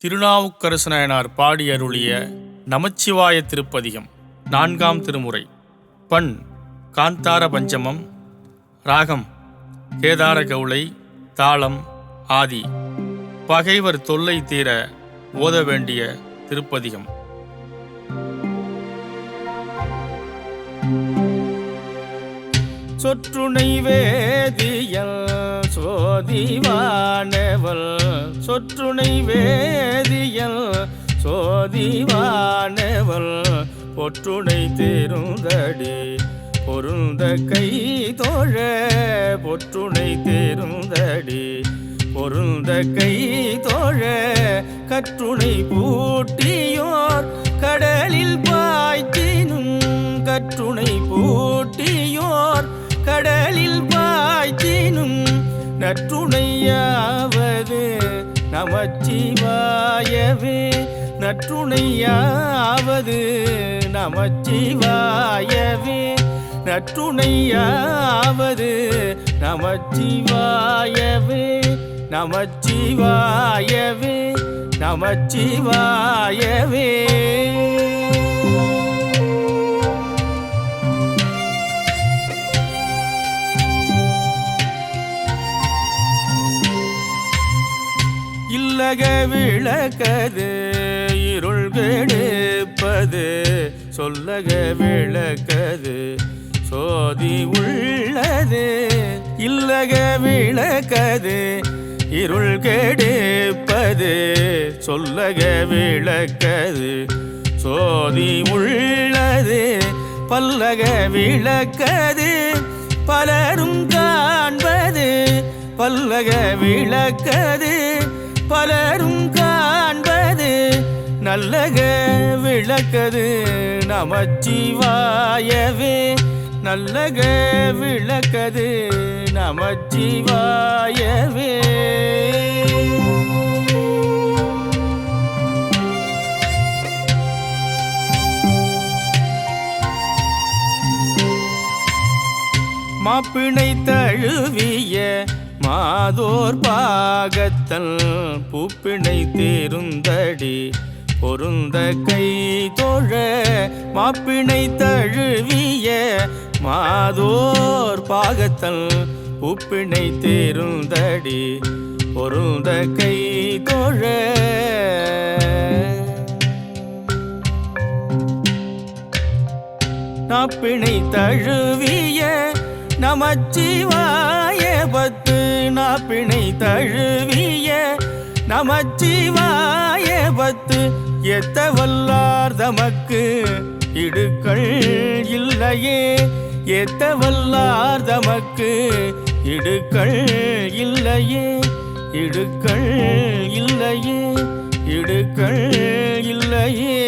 திருநாவுக்கரசு நாயனார் பாடி அருளிய நமச்சிவாய திருப்பதிகம் 4ஆம் திருமுறை. பண் காந்தார பஞ்சமம். ராகம் கேதார கவுளை. தாளம் ஆதி. பகைவர் தொல்லை தீர ஓத வேண்டிய திருப்பதிகம். சொற்றுணை வேதியல் சோதிவானவள், சொற்றுணை வேதியல் சோதிவானவள், பொற்றுணை தேருந்தடி பொருந்த கை தோழ, பொற்றுணை தேருந்தடி பொருந்த கை தோழ, கற்றுணை பூட்டியோர் கடலில் பாய்ச்சினும், கற்றுணை பூட்டியோர் கடலில் பாய்ச்சினும், நற்றுணையாவது நமச்சிவாயவே, நற்றுணையாவது நமச்சிவாயவே, நற்றுணையாவது நமச்சிவாயவே, நமச்சிவாயவே, நமச்சிவாயவே. இல்லக விளக்கது இருள் கெடுப்பது, சொல்லக விளக்கது சோதி உள்ளது, இல்லக விளக்கது இருள் கெடுப்பது, சொல்லக விளக்கது சோதி உள்ளது, பல்லக விளக்கது பலரும் காண்பது, பல்லக விளக்கது பலரும் காண்பது, நல்லக விளக்கது நமச்சிவாயவே, நல்லக விளக்கது நமச்சிவாயவே. மாப்பிணை தழுவிய மாதோர் பாகத்தல், பூப்பிணை தேருந்தடி பொருந்த கை தோழ, மாப்பிணை தழுவிய மாதோர் பாகத்தல், பூப்பிணை தேருந்தடி பொருந்த கை தோழ, நாப்பிணை தழுவிய நமச்சிவாய பத்து, நாப்பிணை தழுவிய நமச்சிவாய பத்து, எத்த வல்லார் தமக்கு இடுக்கள் இல்லையே, எத்த வல்லார் தமக்கு இடுக்கள் இல்லையே, இடுக்கள் இல்லையே, இடுக்கள் இல்லையே.